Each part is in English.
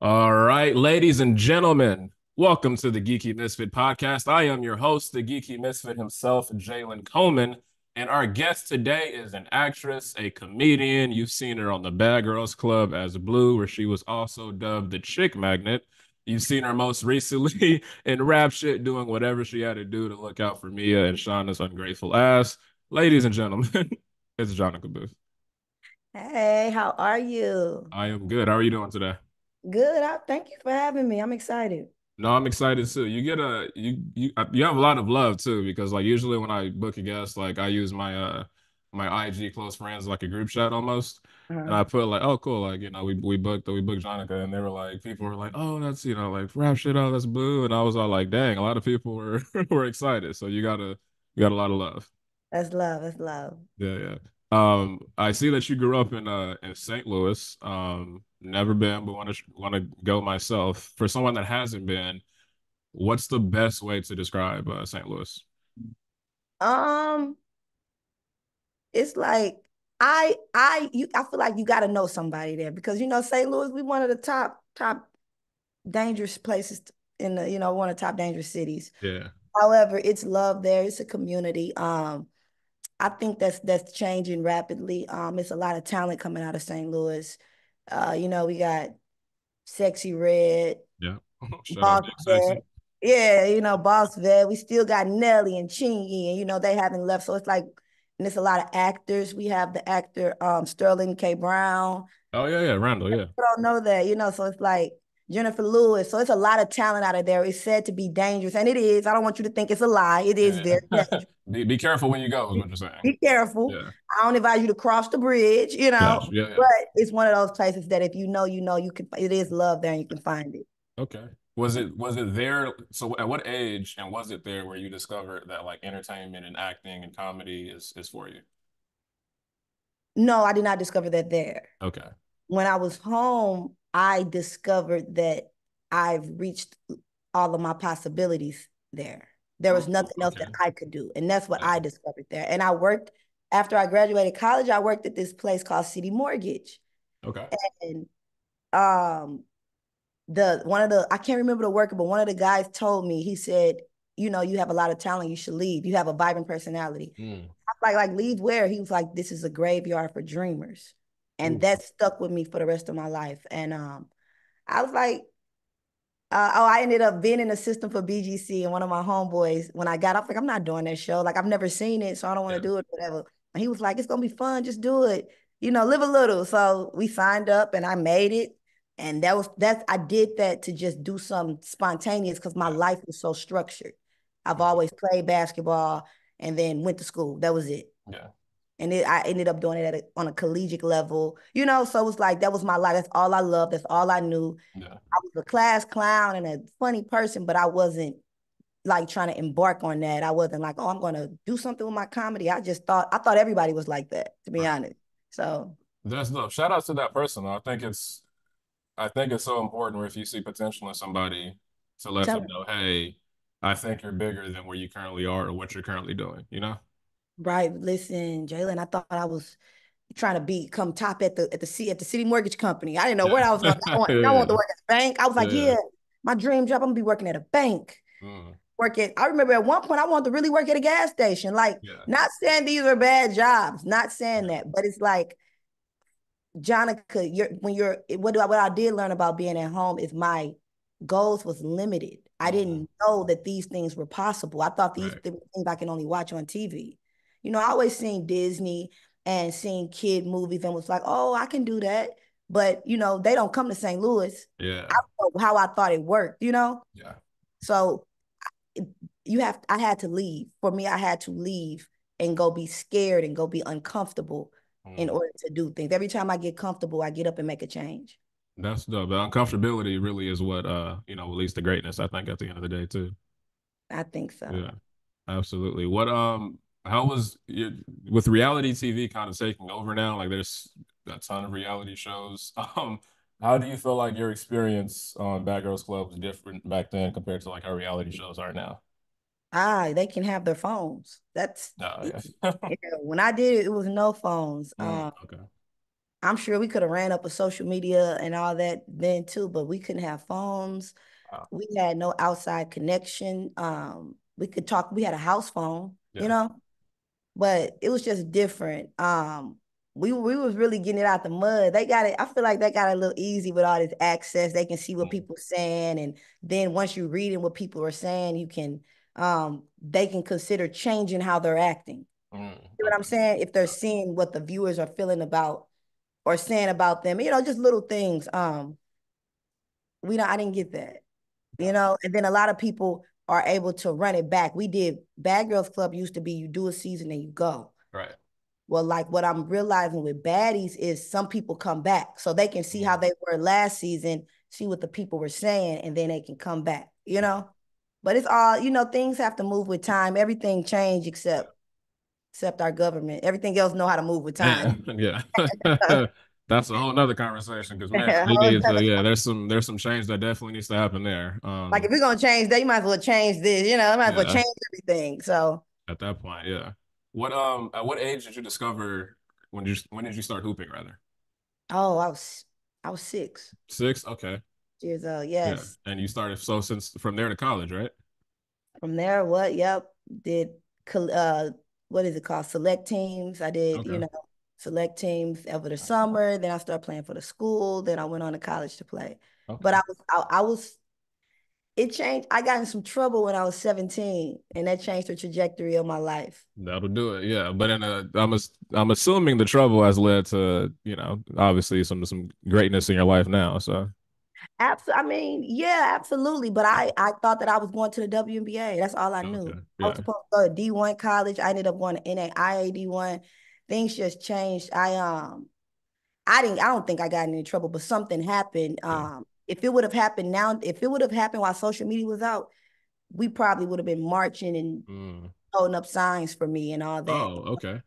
All right, ladies and gentlemen, welcome to the Geeky Misfit Podcast. I am your host, the Geeky Misfit himself, Jalen Coleman. And our guest today is an actress, a comedian. You've seen her on the Bad Girls Club as Blue, where she was also dubbed the Chick Magnet. You've seen her most recently in rap shit, doing whatever she had to do to look out for Mia and Shauna's ungrateful ass. Ladies and gentlemen, it's Jonica Booth. Hey, how are you? I am good. How are you doing today? Good. Thank you for having me. I'm excited. No, I'm excited too. You get a you have a lot of love too because like usually when I book a guest, like I use my IG close friends like a group chat almost, and Uh-huh. I put like, oh cool, like we booked Jonica, and they were like people were like, oh that's like rap shit, oh that's Boo, and I was all like, dang, a lot of people were were excited, so you got a lot of love. That's love. That's love. Yeah, yeah. I see that you grew up in St. Louis. Never been, but want to go myself. For someone that hasn't been, what's the best way to describe St. Louis? Um, it's like I feel like you got to know somebody there because St. Louis, we one of the top dangerous places in the one of the top dangerous cities. Yeah. However, it's love there. It's a community. I think that's changing rapidly. It's a lot of talent coming out of St. Louis. We got Sexy Red. Yeah. Shout out Boss Big Vet. Sexy. Yeah, Boss Vet. We still got Nelly and Chingy, and they haven't left. So it's like, and it's a lot of actors. We have the actor Sterling K. Brown. Oh yeah, yeah, Randall, yeah. I don't know that, so it's like Jennifer Lewis. So it's a lot of talent out of there. It's said to be dangerous, and it is. I don't want you to think it's a lie. It is Yeah. very dangerous. Be careful when you go, is what you're saying. Be careful. Yeah. I don't advise you to cross the bridge, Gotcha. Yeah, yeah. but it's one of those places that if you can, it is love there and you can find it. Okay. Was it there? So at what age and was it there where you discovered that like entertainment and acting and comedy is for you? No, I did not discover that there. Okay. When I was home, I discovered that I've reached all of my possibilities there. There was Ooh, nothing else okay. that I could do. And that's what Yeah. I discovered there. And I worked, after I graduated college, I worked at this place called City Mortgage. Okay. And um the one of the I can't remember the worker, but one of the guys told me, he said, you have a lot of talent, you should leave. You have a vibrant personality. Mm. Like leave where? He was like, this is a graveyard for dreamers. And Oof. that stuck with me for the rest of my life. And I was like, I ended up being an assistant for BGC, and one of my homeboys, when I got off, like, I'm not doing that show. Like, I've never seen it, so I don't want Yeah. to do it, whatever. And he was like, it's gonna be fun, just do it, live a little. So we signed up and I made it. And I did that to just do some spontaneous because my Yeah. life was so structured. I've Okay. always played basketball and then went to school. That was it. Yeah. And I ended up doing it on a collegiate level. So it was like that was my life. That's all I loved. That's all I knew. Yeah. I was a class clown and a funny person, but I wasn't like trying to embark on that. I wasn't like, oh, I'm gonna do something with my comedy. I thought everybody was like that, to be Right. honest. So That's dope. Shout out to that person. I think it's so important where if you see potential in somebody to let tell them me, know, hey, I think you're bigger than where you currently are or what you're currently doing, you know? right, listen, Jalen, I thought I was trying to become top at the city mortgage company. I didn't know what I was Yeah. going to. I want Yeah. to work at a bank. I was like, Yeah. yeah, my dream job, I'm gonna be working at a bank. Mm. I remember at one point I wanted to really work at a gas station. Like, Yeah. not saying these are bad jobs, not saying Yeah. that, but it's like, Jonica, what I did learn about being at home is my goals was limited. I Mm. didn't know that these things were possible. I thought these Right. things I can only watch on TV. I always seen Disney and seen kid movies and was like, oh, I can do that. But they don't come to St. Louis. I Yeah. don't know how I thought it worked. Yeah. So I had to leave. For me, I had to leave and go be scared and go be uncomfortable in Mm. order to do things. Every time I get comfortable, I get up and make a change. That's dope. The uncomfortability really is what leads to greatness, I think, at the end of the day too. I think so. Yeah. Absolutely. How was you with reality TV kind of taking over now? Like there's a ton of reality shows. How do you feel like your experience on Bad Girls Club was different back then compared to like how reality shows are now? They can have their phones. That's No, easy. yeah. Yeah, when I did it, it was no phones. Okay. I'm sure we could have ran up a social media and all that then too, but we couldn't have phones. Wow. We had no outside connection. We could talk, we had a house phone, Yeah. but it was just different. We was really getting it out the mud. They got it. I feel like they got it a little easy with all this access. They can see what Mm, people saying, and then once you're reading what people are saying, they can consider changing how they're acting. You know what I'm okay. saying? If they're seeing what the viewers are feeling about or saying about them, just little things. I didn't get that, Yeah. and then a lot of people are able to run it back. We did Bad Girls Club used to be you do a season and you go. Right. Well, like what I'm realizing with baddies is some people come back so they can see how Mm, they were last season, see what the people were saying, and then they can come back. yeah. But it's all, things have to move with time. Everything changed except our government. Everything else know how to move with time. Man, yeah. That's a whole nother conversation because man, they need to, yeah, there's some change that definitely needs to happen there. Like if we're gonna change that, you might as well change this. You might as well Yeah, change everything. So, at that point, yeah. At what age did you discover when did you start hooping rather? oh, I was 6? Okay. 6 years old. Yeah. Yes. And you started so since from there to college, right? From there, what? Yep. Did what is it called? Select teams. I did, Okay. select teams over the summer. Then I started playing for the school. Then I went on to college to play. But Okay. I was it changed. I got in some trouble when I was 17, and that changed the trajectory of my life. That'll do it. Yeah. But I'm assuming the trouble has led to, obviously some greatness in your life now. So Absolutely. I mean, yeah, absolutely. But I thought that I was going to the WNBA. That's all I okay. knew. I was Yeah. supposed to go to D1 college. I ended up going to NAIA D1. Things just changed. I don't think I got in any trouble, but something happened. Yeah. If it would have happened now, if it would have happened while social media was out, we probably would have been marching and Mm. holding up signs for me and all that. Oh, okay.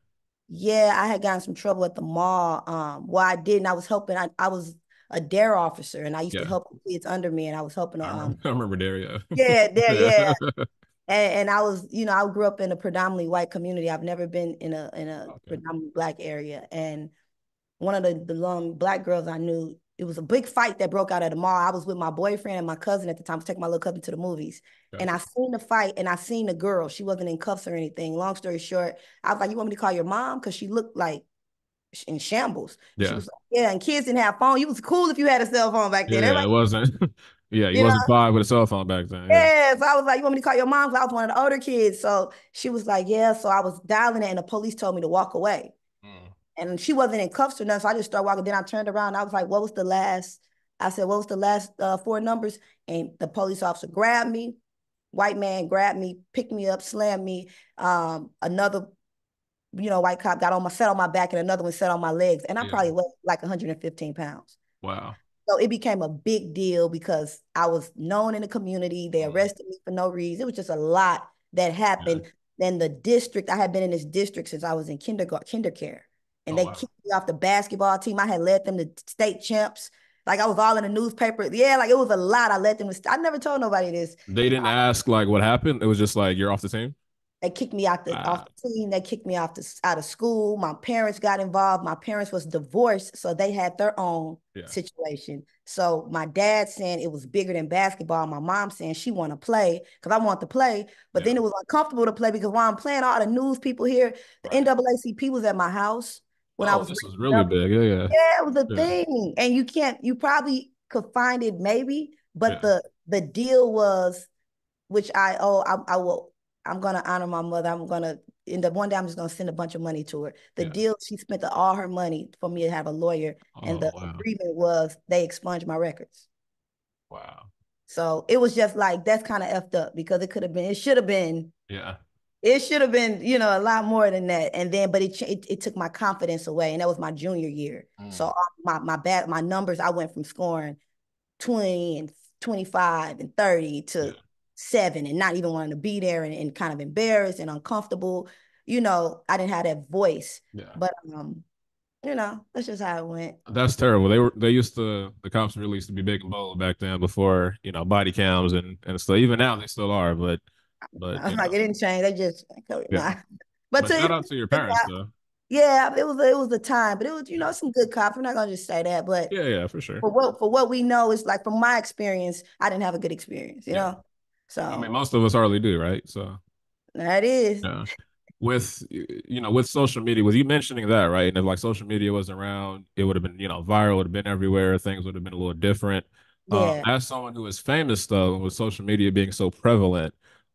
Yeah, I had gotten some trouble at the mall. Well, I didn't. I was helping. I was a dare officer, and I used to Yeah. help kids under me, and I was helping. I remember, I remember Dario. Yeah, there, Yeah. yeah. And I was, I grew up in a predominantly white community. I've never been in a Okay. predominantly black area, and one of the long black girls I knew, it was a big fight that broke out at the mall. I was with my boyfriend and my cousin at the time. I was taking my little cousin to the movies. Okay. And I seen the fight and I seen the girl. She wasn't in cuffs or anything. Long story short, I was like, you want me to call your mom? Because she looked like in shambles. She Yeah. was like, yeah, and kids didn't have phone. You was cool if you had a cell phone back then. Yeah. Everybody, It wasn't. Yeah. He you know, wasn't 5 with a cell phone back then. Yeah. yeah. So I was like, you want me to call your mom? 'Cause I was one of the older kids. So she was like, yeah. So I was dialing it and the police told me to walk away. Mm. And she wasn't in cuffs or nothing. So I just started walking. Then I turned around and I was like, what was the last? I said, what was the last four numbers? And the police officer grabbed me. White man grabbed me, picked me up, slammed me. Another, white cop sat on my back and another one sat on my legs. And I Yeah. probably weighed like 115 pounds. Wow. So it became a big deal because I was known in the community. They Mm. arrested me for no reason. It was just a lot that Yeah. happened. Then the district, I had been in this district since I was in kindergarten, and Oh, they wow. kicked me off the basketball team. I had led them to state champs. Like I was all in the newspaper. Yeah, like it was a lot. I led them to. I never told nobody this. They didn't ask like what happened. It was just like you're off the team. They kicked me out off Wow. the team. They kicked me out of school. My parents got involved. My parents was divorced, so they had their own Yeah. situation. So my dad saying it was bigger than basketball. My mom saying she want to play because I want to play, but Yeah. then it was uncomfortable to play because while I'm playing, all the news people here, the Right. NAACP was at my house when I Oh, was this was waking really up. big. Yeah. Yeah. Yeah, it was a Yeah. thing, and you probably could find it maybe, but Yeah. the deal was, which I will, I'm gonna honor my mother. I'm gonna end up one day. I'm just gonna send a bunch of money to her. The Yeah. deal, she spent all her money for me to have a lawyer, and Oh, the wow. agreement was they expunged my records. Wow. So it was just like that's kind of effed up because Yeah. it should have been, a lot more than that. And then, but it took my confidence away, and that was my junior year. So Mm. my numbers, I went from scoring 20 and 25 and 30 Yeah. to 7 and not even wanting to be there and kind of embarrassed and uncomfortable. I didn't have that voice. Yeah. But that's just how it went. That's terrible. They used to the cops really used to be big and bold back then before, body cams and stuff. Even now they still are, but I was like, it didn't change. They just yeah. nah. But But shout out to your parents though. Yeah, it was the time, but it was, some good cops. I'm not gonna just say that, but Yeah, yeah, for sure. for what we know, it's like from my experience, I didn't have a good experience, Yeah. I mean, So most of us hardly do, right? So, that is. yeah. With social media, with you mentioning that, right? And if like social media was around, it would have been, viral, would have been everywhere, things would have been a little different. Yeah. As someone who is famous though, with social media being so prevalent,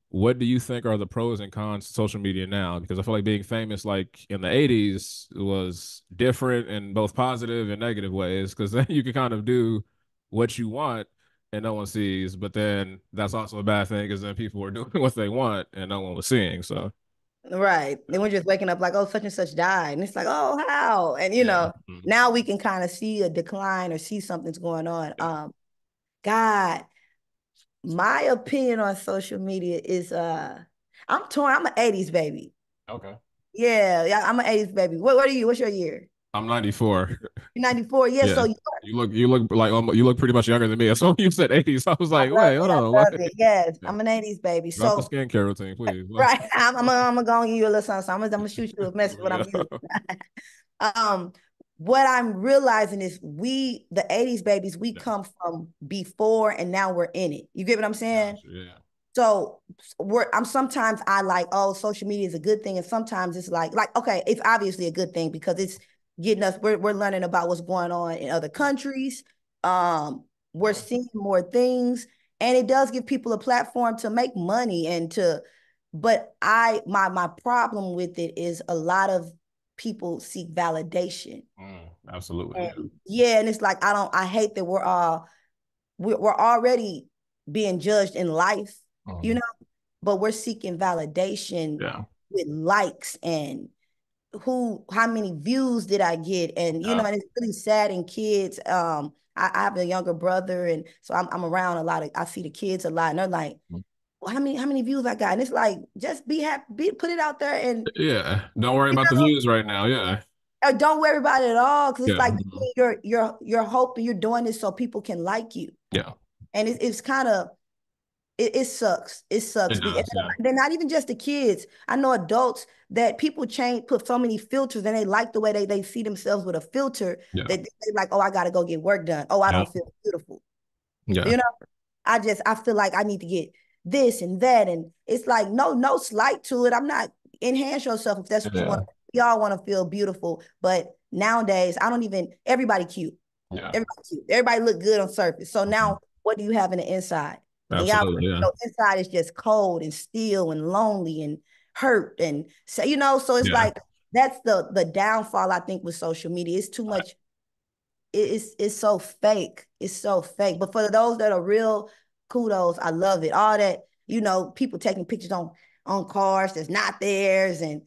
what do you think are the pros and cons to social media now? Because I feel like being famous like in the 80s was different in both positive and negative ways, because then you could kind of do what you want and no one sees, but then that's also a bad thing because then people were doing what they want and no one was seeing. So Right. Then we're just waking up like, oh, such and such died. And it's like, oh, how? And yeah. Mhm. now we can kind of see a decline or see something's going on. Yeah. God, my opinion on social media is I'm torn. I'm an 80s baby. Okay. Yeah, yeah, I'm an 80s baby. What are you? What's your year? I'm 94. You're 94. Yeah, Yeah. so You look like you look pretty much younger than me. So you said 80s. I was I like, love wait, hold it. on. I What? love it. Yes, Yeah. I'm an 80s baby. Drop the So skincare routine, please. right, I'm gonna go and give you a little something. So I'm gonna shoot you a message when I'm Yeah. using. um, what I'm realizing is the 80s babies, we Yeah. come from before and now we're in it. You get what I'm saying? Gotcha. Yeah. So I'm sometimes I like, oh, social media is a good thing, and sometimes it's like okay, it's obviously a good thing because it's getting us. We're learning about what's going on in other countries. We're Yeah. seeing more things, and it does give people a platform to make money and to. But my problem with it is a lot of people seek validation, Absolutely. Yeah. and yeah, and it's like I hate that we're already being judged in life, you Mhm. know, but we're seeking validation Yeah. with likes and how many views did I get? And Yeah. and it's really sad in kids. I have a younger brother, and so I'm around a lot of I see the kids a lot, and they're like, well, how many views I got? And it's like, just be happy, put it out there and Yeah. Don't worry you about the know, views right now. Yeah. don't worry about it at all. Cause it's Yeah. like Mhm. you're hoping you're doing this so people can like you. Yeah. And it's kind of it sucks. It sucks. It does. Yeah. They're not even just the kids. I know adults that people put so many filters and they like the way they see themselves with a filter Yeah. that they like, oh, I got to go get work done. Oh, I Yeah. don't feel beautiful. Yeah. You know, I feel like I need to get this and that. And it's like, no slight to it. I'm not enhance yourself if that's what you want. Yeah. We all want to feel beautiful. But nowadays, I don't even, everybody cute. Yeah. Everybody cute. Everybody look good on surface. So Mhm. now what do you have in the inside? And y'all, Absolutely. Yeah. inside is just cold and still and lonely and hurt. And so, so it's Yeah. like, that's the downfall, I think, with social media. It's too much it's so fake. It's so fake. But for those that are real, kudos. I love it. All that, people taking pictures on cars that's not theirs. And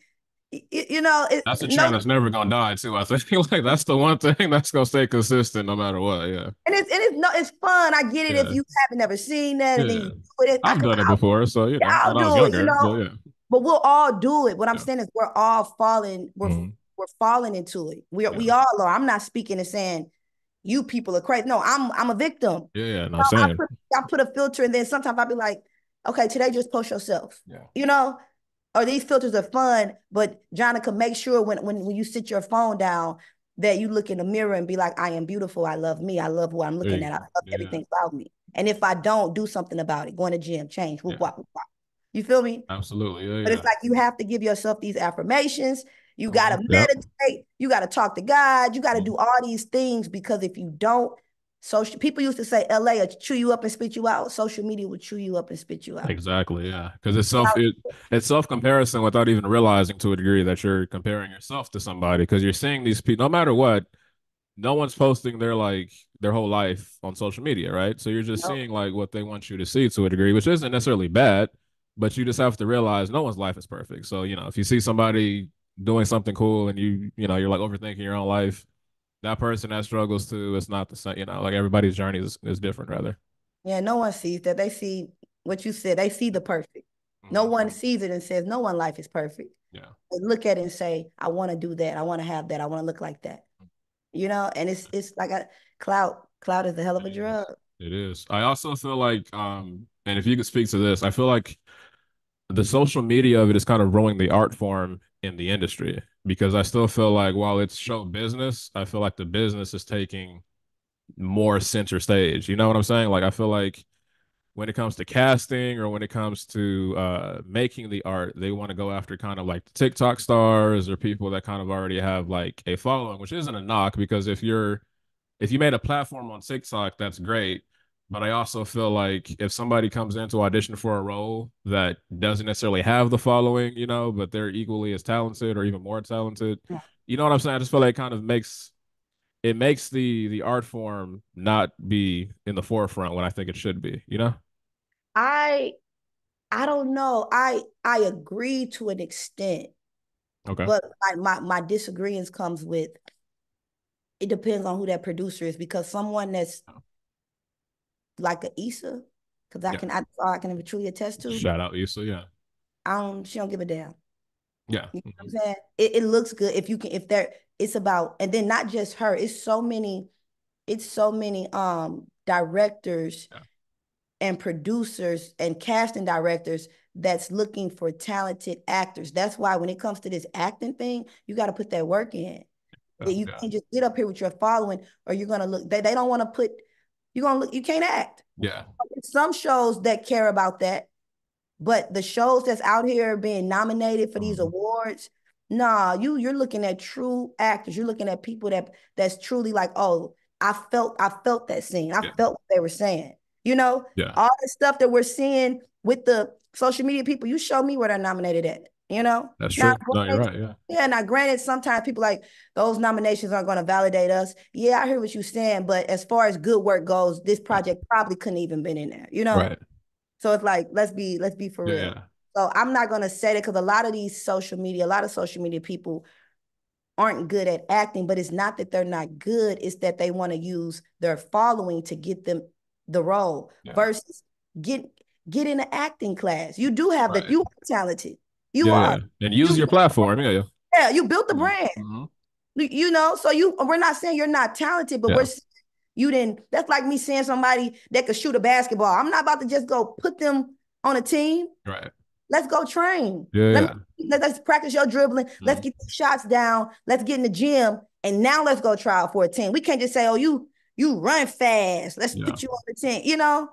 it That's a no, trend that's never gonna die too. I think like that's the one thing that's gonna stay consistent no matter what. Yeah. and it's no, it's fun. I get it if Yeah. you haven't never seen that and then Yeah. you do it. I've done it before, so I'll when I was do it, younger. But yeah. but we'll all do it. What I'm Yeah. saying is we're all falling, Mhm. we're falling into it. Yeah. We all are. I'm not speaking and saying you people are crazy. No, I'm a victim. Yeah. Yeah. No, I same. put I put a filter and then sometimes I'll be like, okay, today just post yourself. Yeah. You know? Or these filters are fun, but Jonica, make sure when you sit your phone down that you look in the mirror and be like, I am beautiful. I love me. I love what I'm There looking you at. I go. love Yeah. everything about me. And if I don't do something about it, go in the gym, change, whoop, Yeah. wop, whoop, wop. You feel me? Absolutely. Yeah. But it's Yeah. like you have to give yourself these affirmations. You got to Yep. meditate. You got to talk to God. You got to Mhm. do all these things because if you don't, social people used to say LA will chew you up and spit you out. Social media will chew you up and spit you out. Exactly. Yeah. Because it's self comparison without even realizing to a degree that you're comparing yourself to somebody because you're seeing these people no matter what. No one's posting their whole life on social media, right? So you're just No, seeing like what they want you to see to a degree, which isn't necessarily bad, but you just have to realize no one's life is perfect. So, if you see somebody doing something cool and you're like overthinking your own life, that person that struggles too, it's not the same, like everybody's journey is different rather. yeah, no one sees that. They see what you said. They see the perfect. No Mhm. one sees it and says, no one life is perfect. Yeah. They look at it and say, I want to do that. I want to have that. I want to look like that. And it's like a clout is a hell of It a drug. is. It is. I also feel like, and if you could speak to this, I feel like the social media of it is kind of ruining the art form in the industry because I still feel like while it's show business, I feel like the business is taking more center stage. You know what I'm saying? Like I feel like when it comes to casting or when it comes to making the art, they want to go after kind of like the TikTok stars or people that kind of already have like a following, which isn't a knock because if you made a platform on TikTok, that's great. But I also feel like if somebody comes in to audition for a role that doesn't necessarily have the following, you know, but they're equally as talented or even more talented, you know what I'm saying? I just feel like it kind of makes the art form not be in the forefront when I think it should be, you know? I I don't know. I agree to an extent, Okay. but my disagreements comes with it depends on who that producer is because someone that's like a Issa, because Yeah. that's all I can truly attest to. Shout out Issa. Yeah. She don't give a damn. Yeah. You know what I'm Mm-hmm. saying? It looks good if you can if there it's about and then not just her, it's so many directors Yeah. and producers and casting directors that's looking for talented actors. That's why when it comes to this acting thing, you got to put that work in. You Yeah. can't just get up here with your following or you're gonna look they don't want to put you're gonna look you can't act. Yeah. Some shows that care about that, but the shows that's out here being nominated for these Mm-hmm. awards, nah, you're looking at true actors. You're looking at people that's truly like, oh, I felt that scene. I Yeah. felt what they were saying. You know, Yeah. all the stuff that we're seeing with the social media people, you show me where they're nominated at, you know? That's Now, true. No, you're right. Yeah. yeah, now granted, sometimes people like those nominations aren't going to validate us. Yeah, I hear what you're saying, but as far as good work goes, this Yeah. project probably couldn't even been in there, you know? Right. So it's like, let's be for Yeah. real. Yeah. So I'm not gonna say that because a lot of social media people aren't good at acting, but it's not that they're not good, it's that they want to use their following to get them the role Yeah. versus get get in an acting class. You do have that, Right. you are talented. You Yeah. are. Yeah. And use You your platform. Yeah. Yeah. yeah, you built the brand. Mm-hmm. You know, so we're not saying you're not talented, but Yeah. you didn't. That's like me seeing somebody that could shoot a basketball. I'm not about to just go put them on a team. Right. Let's go train. Yeah. Yeah. Let's practice your dribbling. Let's Mm-hmm. get the shots down. Let's get in the gym. And now let's go try out for a team. We can't just say, oh, you run fast. Let's Yeah. put you on the team, you know?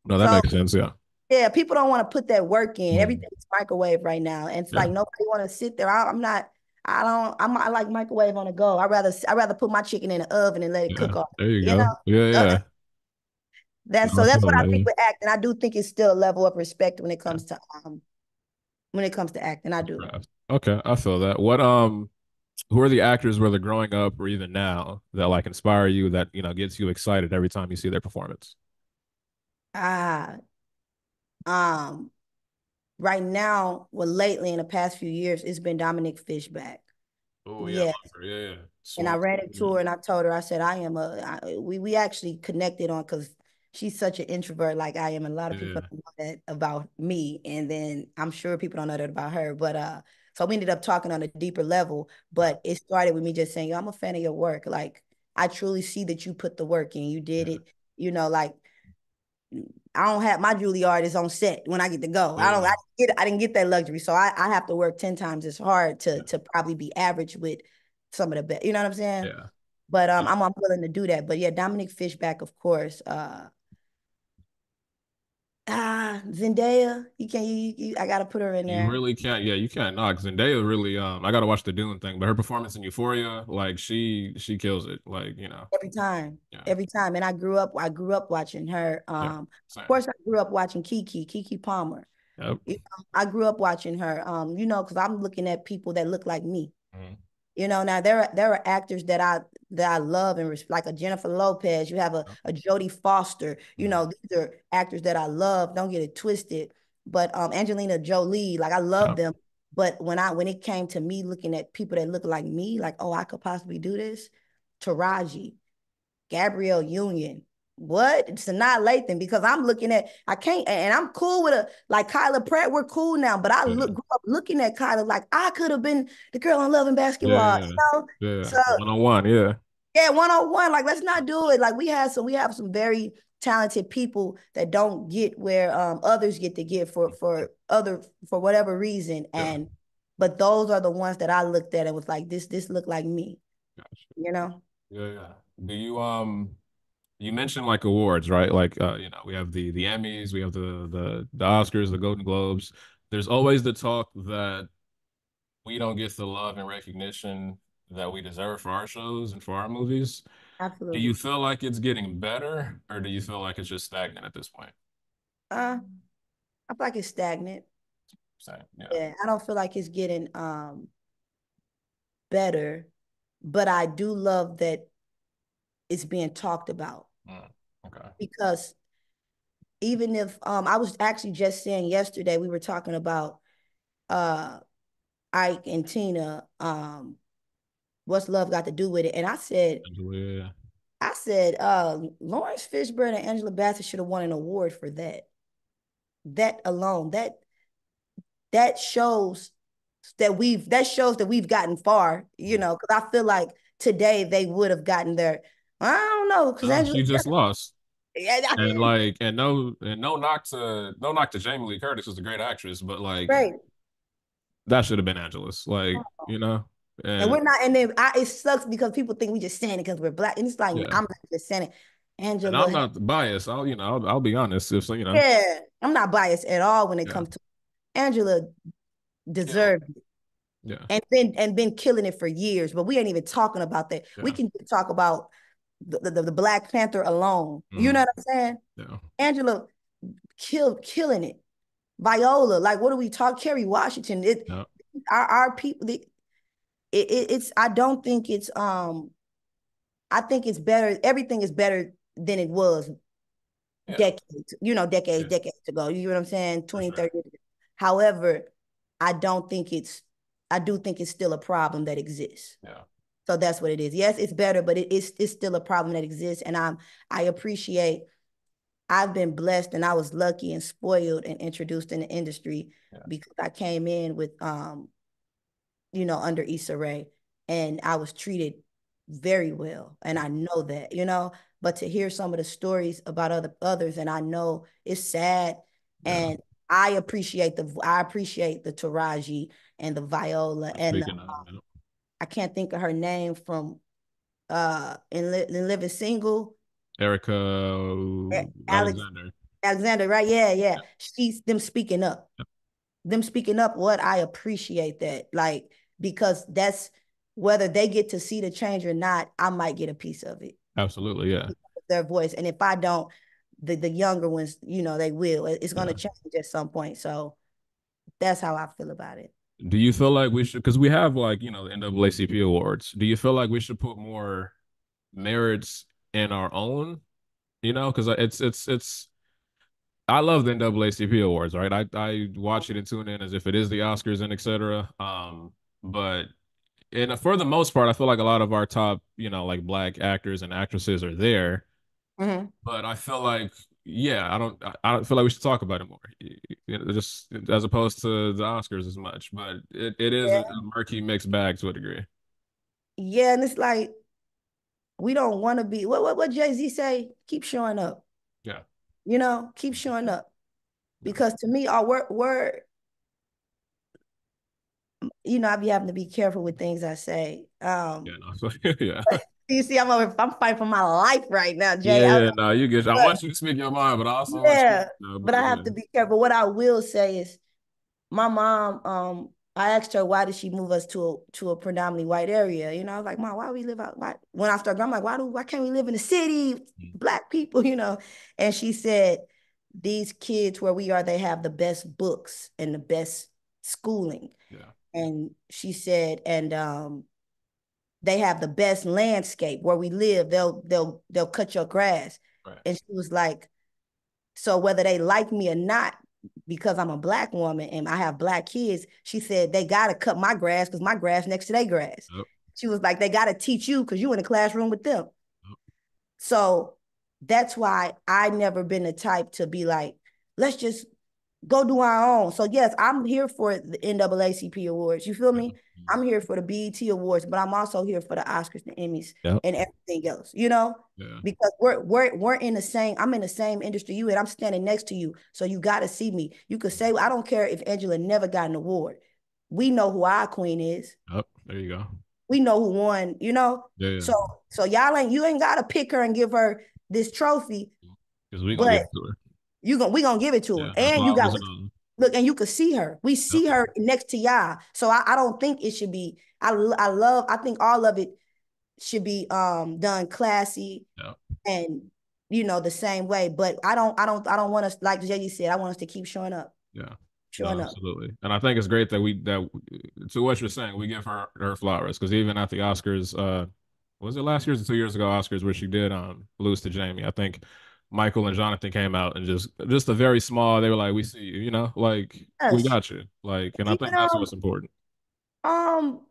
No, that So makes sense. Yeah. yeah, people don't want to put that work in. Mm. Everything's microwave right now. And it's Yeah. like nobody want to sit there. I like microwave on the go. I rather put my chicken in the oven and let it Yeah. cook off. There you You go. know? Yeah. So Yeah. that's No, so I that's feel what I that. think Yeah. with acting. I do think it's still a level of respect Yeah. when it comes to acting. I do. Craft. Okay, I feel that. Who are the actors, whether growing up or even now, that like inspire you, that gets you excited every time you see their performance? Ah, um, right now, well, lately in the past few years, it's been Dominic Fishback. Oh yeah, Yeah. love her. Yeah, yeah. And I Swamp. ran Yeah. into her and I told her, I said, we actually connected on because she's such an introvert like I am. And a lot of people Yeah. don't know that about me. And then I'm sure people don't know that about her. But so we ended up talking on a deeper level. Yeah. But it started with me just saying, yo, I'm a fan of your work. Like I truly see that you put the work in. You did Yeah. it, like I don't have my Juilliard is on set when I get to go. Yeah. I didn't get that luxury. So I have to work 10 times as hard Yeah. to probably be average with some of the best. You know what I'm saying? Yeah. But Yeah. I'm willing to do that. But yeah, Dominic Fishback, of course. Zendaya, you can I gotta put her in You there really can't. Yeah, you can't knock Zendaya. Really, I gotta watch the Dune thing, but her performance in Euphoria, like she kills it. Like every time. yeah, Every time. And I grew up watching her. yeah, Of same. course I grew up watching Kiki Palmer. Yep. I grew up watching her. Because I'm looking at people that look like me. Mhm. Now there are actors that I love and respect, like a Jennifer Lopez. You have Yep. a Jodie Foster. Mhm. These are actors that I love. Don't get it twisted. But Angelina Jolie, like I love Yep. them. But when it came to me looking at people that look like me, like oh I could possibly do this, Taraji, Gabrielle Union. What? Sanaa Lathan, because I'm looking at, I can't, and I'm cool with a, like Kyla Pratt, we're cool now, but I Yeah. grew up looking at Kyla like I could have been the girl on Love and Basketball, Yeah. you know? Yeah. So, 101. Yeah. yeah, 101, like let's not do it. Like we have some very talented people that don't get where others get to get for whatever reason. Yeah. But those are the ones that I looked at and was like, this looked like me, Gotcha. you know? Yeah, yeah. Do you mentioned like awards, right? Like we have the Emmys, we have the Oscars, the Golden Globes. There's always the talk that we don't get the love and recognition that we deserve for our shows and for our movies. Do you Absolutely. feel like it's getting better, or do you feel like it's just stagnant at this point? Uh, I feel like it's stagnant. Same, yeah. Yeah, I don't feel like it's getting better, but I do love that it's being talked about Okay. because even if I was actually just saying yesterday, we were talking about uh Ike and Tina, what's love got to do with it? And Yeah. I said, Lawrence Fishburne and Angela Bassett should have won an award for that. That alone, that shows that shows that we've gotten far, you know, because I feel like today they would have gotten there. I don't know, because No, Angela, she just lost. yeah, No knock to Jamie Lee Curtis, was a great actress, but like right. that should have been Angela's. Like, you know? And And we're not, and then it sucks because people think we just saying it because we're black. And it's like, yeah. I'm not just saying it. And I'm Angela, not biased. I'll be honest. If so, yeah, I'm not biased at all when it yeah, comes to Angela kill. deserved it Yeah. and been killing it for years. But we ain't even talking about that. We Yeah. can talk about the Black Panther alone. You know Mm, what I'm saying? yeah. Angela killing it. Viola, like what do we talk? Kerry Washington. Yeah. Our people. It's. I don't think it's. I think it's better. Everything is better than it was Yeah. decades. You know, Yeah. decades ago. You know what I'm saying? For 20, sure. 30 years ago. However, I don't think it's. I do think it's still a problem that exists. Yeah. So that's what it is. Yes, it's better, but it's still a problem that exists, and I appreciate. I've been blessed and I was lucky and spoiled and introduced in the industry Yeah. because I came in with you know, under Issa Rae and I was treated very well. And I know that, you know, but to hear some of the stories about others and I know it's sad Yeah. and I appreciate the Taraji and the Viola and Speaking of, I can't think of her name from in Living Single. Erica Alex Alexander. Alexander, right? Yeah, yeah. She's them speaking up. Them speaking up, what I appreciate that. Like, because that's whether they get to see the change or not, I might get a piece of it. Absolutely. Yeah. Their voice. And if I don't, the younger ones, you know, they will. It's gonna Yeah. change at some point. So that's how I feel about it. Do you feel like we should, because we have like, the NAACP awards. Do you feel like we should put more merits in our own? Because it's I love the NAACP awards, right? I watch it and tune in as if it is the Oscars and etc. But for the most part, I feel like a lot of our top, like black actors and actresses are there. Mm-hmm. But I feel like, yeah, I don't feel like we should talk about it more, just as opposed to the Oscars as much. But it is a Yeah. murky mixed bag to a degree. Yeah, and it's like we don't want to be what Jay-Z say, keep showing up. Yeah, You know, keep showing up. yeah, Because to me, our word you know, I be having to be careful with things I say. yeah, no, yeah. You see, I'm fighting for my life right now, Jay. Yeah, yeah, no, you get. I But want you to speak your mind, but I also want you. yeah, No, but but I yeah, have to be careful. What I will say is, my mom, I asked her why did she move us to a predominantly white area. You know, I was like, Mom, why we live out? Why? When I started, I'm like, why can't we live in the city, black people? You know, and she said, these kids where we are, they have the best books and the best schooling. yeah, And she said, and they have the best landscape where we live. They'll cut your grass. right. And she was like, so whether they like me or not, because I'm a black woman and I have black kids, she said they gotta cut my grass because my grass next to their grass. Yep, She was like, they gotta teach you because you in the classroom with them. yep, So that's why I never been the type to be like, let's just go do our own. So yes, I'm here for the NAACP awards. You feel yeah, me? I'm here for the BET awards, but I'm also here for the Oscars, the Emmys, yep, and everything else. You know, yeah, because we're in the same. I'm in the same industry you and I'm standing next to you, so you got to see me. You could say I don't care if Angela never got an award. we know who our queen is. Oh, there you go. We know who won, you know? Yeah, yeah. So you ain't gotta pick her and give her this trophy, Because we gonna give but it to her. we gonna give it to her. Yeah, her And you got flowers and all. look, and you could see her. We Yep. see her next to y'all. So I don't think it should be. I think all of it should be done classy Yep. and the same way. But I don't want us, like Jay said, I want us to keep showing up. Yeah. No, Showing up. absolutely. And I think it's great that to what you're saying, we give her flowers because even at the Oscars, was it last year's or 2 years ago Oscars where she did lose to Jamie? I think Michael and Jonathan came out and just a very small. They were like, "We see you," like we Yes. got you, like, and I Even think that's what's important. um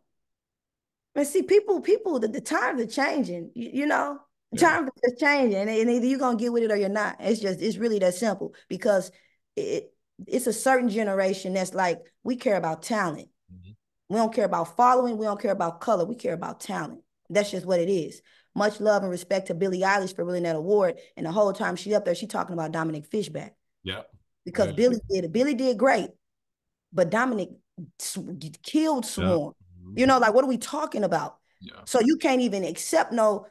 and see, people, the times are changing. The Yeah. times are changing, and either you're gonna get with it or you're not. It's really that simple because it it's a certain generation that's like we care about talent. Mhm. We don't care about following. We don't care about color. We care about talent. That's just what it is. Much love and respect to Billie Eilish for winning that award. And the whole time she up there, she talking about Dominic Fishback Yeah. because Yeah. Billy did great, but Dominic killed Yeah. Swarm. Mhm. Like what are we talking about? Yeah. So you can't even accept no.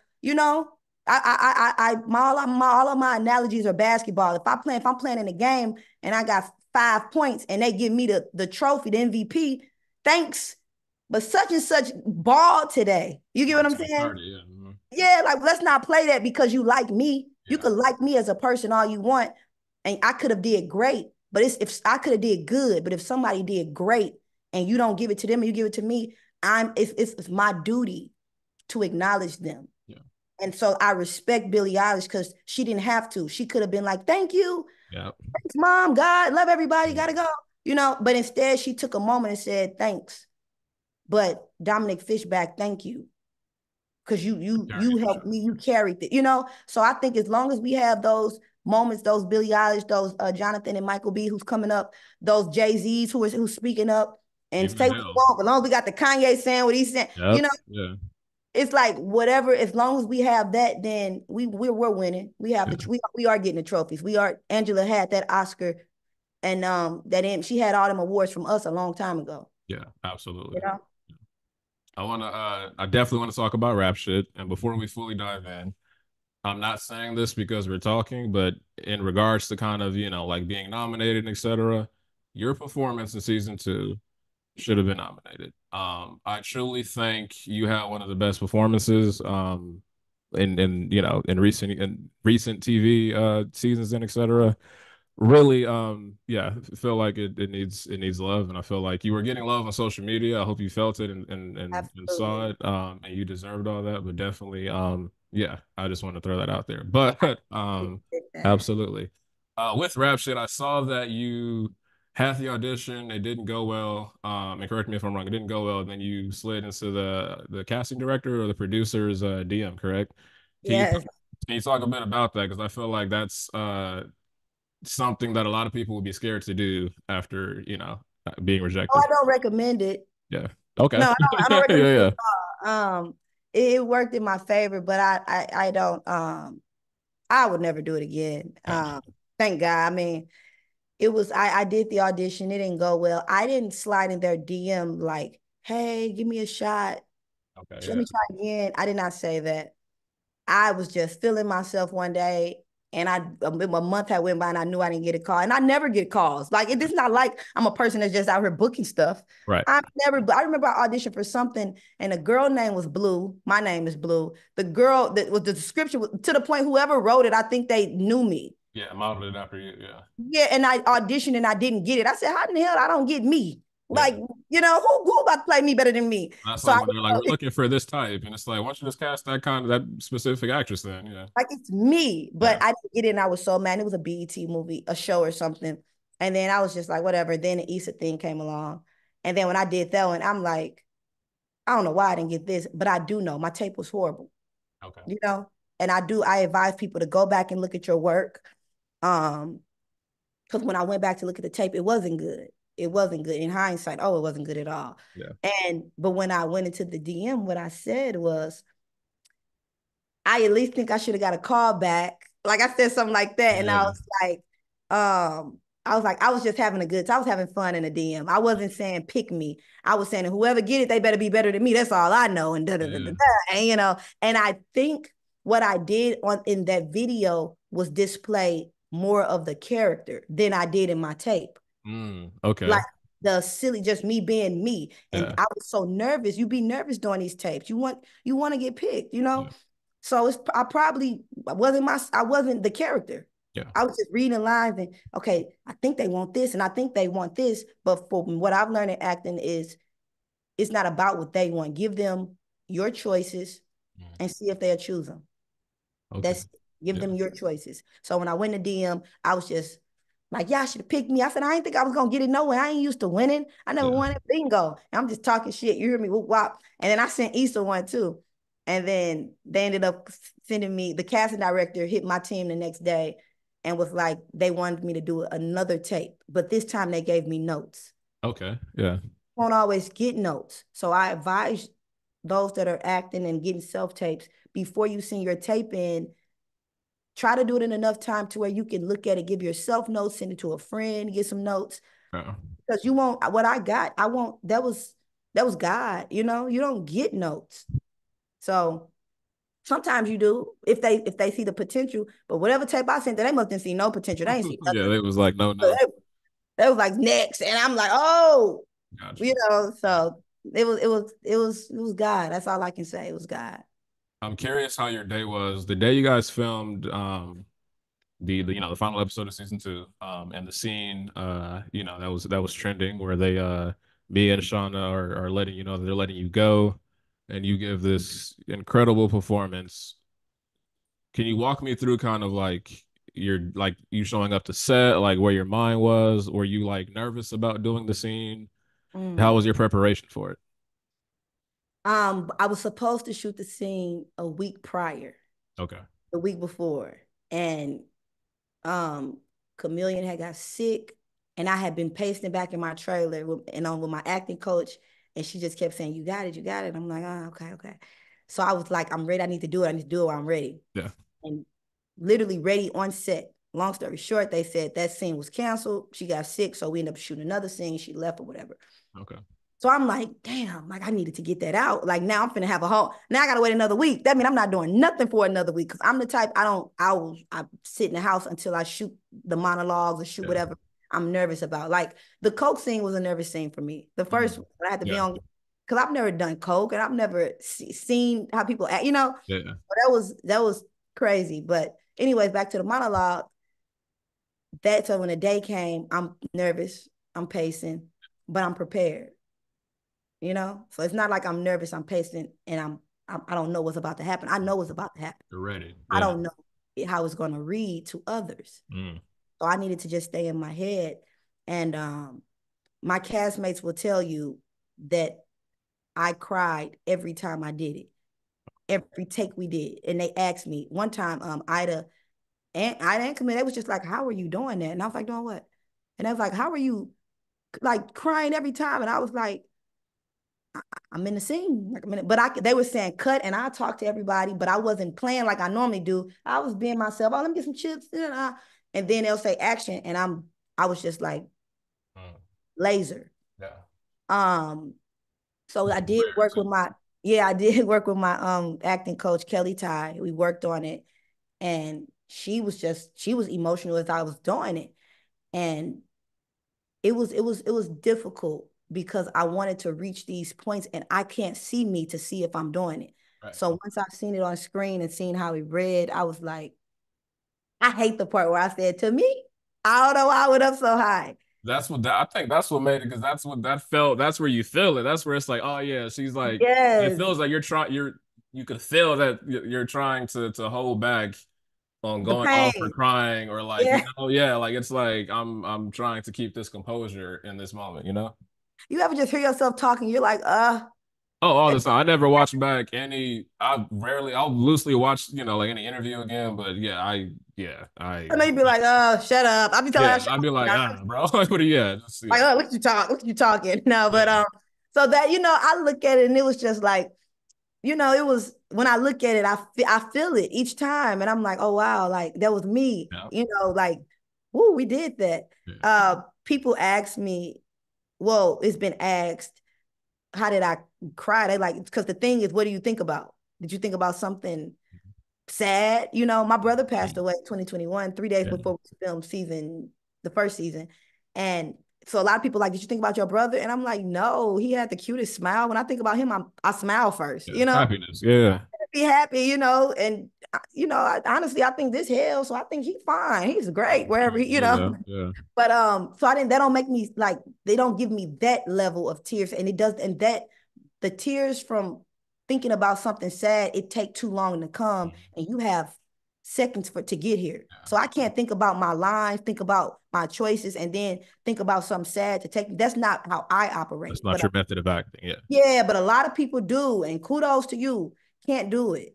All of my analogies are basketball. If I'm playing in a game and I got 5 points and they give me the trophy, the MVP, thanks. But such and such ball today. You get what Like I'm to the saying? party. Yeah. Mhm. Yeah, like let's not play that because you like me. You Yeah. could like me as a person all you want, and I could have did great. But if I could have did good, but if somebody did great and you don't give it to them and you give it to me, it's my duty to acknowledge them. Yeah. And so I respect Billie Eilish because she didn't have to. She could have been like, "Thank you, Yeah. thanks, mom, God, love everybody, Yeah. gotta go." But instead she took a moment and said, "Thanks." But Dominic Fishback, thank you because you Carried the helped show. me, you carried it, So I think as long as we have those moments, those Billie Eilish, those Jonathan and Michael B, who's coming up, those Jay-Z's who's speaking up and Even say what you Adele. want, but as long as we got the Kanye saying what he's saying, Yep. Yeah. it's like whatever. As long as we have that, then we're winning. We have Yeah. we are getting the trophies. We are. Angela had that Oscar, and she had all them awards from us a long time ago. Yeah. Absolutely. You know. I definitely want to talk about rap shit. And before we fully dive in, I'm not saying this because we're talking, but in regards to kind of, like being nominated, etc., your performance in season 2 should have been nominated. I truly think you had one of the best performances in recent TV seasons and etc. Really, yeah, feel like it needs love, and I feel like you were getting love on social media. I hope you felt it and saw Absolutely. it, and you deserved all that. But definitely, yeah, I just want to throw that out there. But absolutely, with rap shit, I saw that you had the audition. It didn't go well. And correct me if I'm wrong. It didn't go well. Then you slid into the casting director or the producer's DM. Correct? Can you Yes. can you talk a bit about that? Because I feel like that's something that a lot of people would be scared to do after, being Oh, rejected. I don't recommend it. Yeah. Okay. No, I don't Yeah, recommend it yeah. at all. It worked in my favor, but I don't I would never do it again. Gotcha. Thank God. I mean, it was I did the audition. It didn't go well. I didn't slide in their DM like, "Hey, give me a shot. Okay, Let yeah. me try again." I did not say that. I was just feeling myself one day, and a month had went by, and I knew I didn't get a call, and I never get calls. Like it's not like I'm a person that's just out here booking stuff. Right. I remember I auditioned for something, and the girl name was Blue. My name is Blue. The girl that was the description to the point whoever wrote it, I think they knew me. Yeah, modeled it after you. Yeah. Yeah, and I auditioned and I didn't get it. I said, "How in the hell I don't get me? Yeah. Like, who about to play me better than me?" That's So like when they're like, we're looking for this type. And it's like, why don't you just cast that specific actress then? Yeah. like it's me, Yeah. but I didn't get it, and I was so mad. It was a BET movie, a show or something, and then I was just like, whatever. Then the Issa thing came along, and then when I did that one, I'm like, I don't know why I didn't get this, but I do know my tape was horrible, Okay. you know. And I advise people to go back and look at your work, um, because when I went back to look at the tape, it wasn't good. It wasn't good in hindsight. Oh, it wasn't good at all. Yeah. But when I went into the DM, what I said was, I at least think I should have got a call back. Like I said something like that. And I Yeah. was like, I was just having a good time. I was having fun in the DM. I wasn't saying pick me. I was saying whoever get it, they better be better than me. That's all I know. And da da da da. And and I think what I did in that video was display more of the character than I did in my tape. Okay. Like the silly, just me being me. And Yeah. I was so nervous. You be nervous doing these tapes. You want to get picked, Yeah. So I wasn't the character. Yeah. I was just reading lines and okay, I think they want this and I think they want this. But for what I've learned in acting is it's not about what they want. Give them your choices and see if they'll choose them. Okay. That's Give them your choices. So when I went to DM, I was just like, y'all should have picked me. I said, I didn't think I was gonna get it nowhere. I ain't used to winning. I never won at bingo. And I'm just talking shit. You hear me? Whoop wop. And then I sent Issa one too. And then they ended up sending me, the casting director hit my team the next day and was like, they wanted me to do another tape. But this time they gave me notes. Okay. Yeah. Won't always get notes. So I advise those that are acting and getting self-tapes, before you send your tape in, try to do it in enough time to where you can look at it, give yourself notes, send it to a friend, get some notes. Because you won't, what I got, I won't, that was God, you don't get notes. So sometimes you do if they see the potential, but whatever tape I sent, they must have seen no potential. They ain't see nothing. Yeah, it was like no. They was like next. And I'm like, oh, Gotcha. So it was God. That's all I can say. It was God. I'm curious how your day was. The day you guys filmed the the final episode of season 2, and the scene that was trending where they me and Shauna are letting you know that they're letting you go and you give this incredible performance. Can you walk me through kind of like you showing up to set, like where your mind was? Were you like nervous about doing the scene? How was your preparation for it? I was supposed to shoot the scene a week prior, Okay. the week before, and Chameleon had got sick, and I had been pacing back in my trailer with my acting coach, and she just kept saying, "You got it, you got it." I'm like, "Oh, okay, okay." So I was like, "I'm ready. I need to do it. I need to do it while I'm ready." Yeah. And literally ready on set. Long story short, they said that scene was canceled. She got sick, so we ended up shooting another scene. She left or whatever. Okay. So I'm like, damn, like I needed to get that out. Like now I'm finna have now I gotta wait another week. That means I'm not doing nothing for another week because I'm the type, I sit in the house until I shoot the monologues or shoot whatever I'm nervous about. Like the Coke scene was a nervous scene for me. The first one, I had to be on, because I've never done Coke and I've never seen how people act, Yeah. So that was crazy. But anyways, back to the monologue. So when the day came, I'm nervous, I'm pacing, but I'm prepared. So it's not like I'm nervous, I'm pacing, and I don't know what's about to happen. I know what's about to happen. You're ready. I don't know how it's going to read to others. So I needed to just stay in my head. And my castmates will tell you that I cried every time I did it, every take we did. And they asked me one time, Ida and Camille, they was just like, "How are you doing that?" And I was like, "Doing what?" And they was like, "How are you like crying every time?" And I was like, I'm in the scene like a minute, but they were saying cut, and I talked to everybody, but I wasn't playing like I normally do. I was being myself. Oh, let me get some chips, and then they'll say action, and I was just like laser. Yeah. So I did work with I did work with my acting coach Kelly Ty. We worked on it, and she was emotional as I was doing it, and it was difficult because I wanted to reach these points and I can't see me to see if I'm doing it. Right. So once I've seen it on screen and seen how it read, I was like, I hate the part where I said, to me, I don't know why I went up so high. I think that's what made it, because that's what that felt. That's where you feel it. That's where it's like, oh yeah, she's like, it feels like you could feel that you're trying to hold back on going off or crying or like, like it's like I'm trying to keep this composure in this moment. You ever just hear yourself talking, you're like, Oh, all the time. I never watch back I'll loosely watch, like any interview again, but I know you'd be like, shut up. I'll be telling I'd be like, bro, like what are you like, oh, look at you talking. No, but so that, I look at it and it was just like, it was, when I look at it, I feel it each time. And I'm like, oh, wow, like that was me, like Ooh, we did that. Yeah. People ask me, well, it's been asked, how did I cry? They like, because the thing is, what do you think about? Did you think about something sad? You know, my brother passed away in 2021, 3 days Yeah. before we filmed the first season. And so a lot of people like, did you think about your brother? And I'm like, no, he had the cutest smile. When I think about him, I smile first, Yeah. Happiness. Yeah. be happy, and honestly, I think this hell, so I think he's fine. He's great wherever Yeah. Yeah. But so I didn't. That don't make me like. They don't give me that level of tears, and it does. And that the tears from thinking about something sad, it take too long to come, and you have seconds to get here. Yeah. So I can't think about my lines, think about my choices, and then think about something sad to take. That's not how I That's operate. not your method of acting. Yeah. Yeah, but a lot of people do, and kudos to you. Can't do it.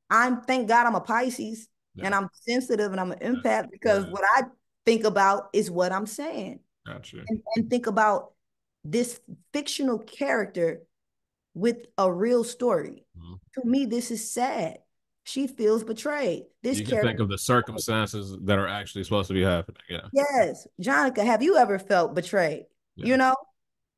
Right. Thank God I'm a Pisces Yeah. and I'm sensitive and I'm an empath because Yeah. what I think about is what I'm saying. Gotcha. And think about this fictional character with a real story. Mhm. To me, this is sad. She feels betrayed. This You can think character, of the circumstances that are actually supposed to be happening. Yeah. yes, Jonica, have you ever felt betrayed? Yeah. You know,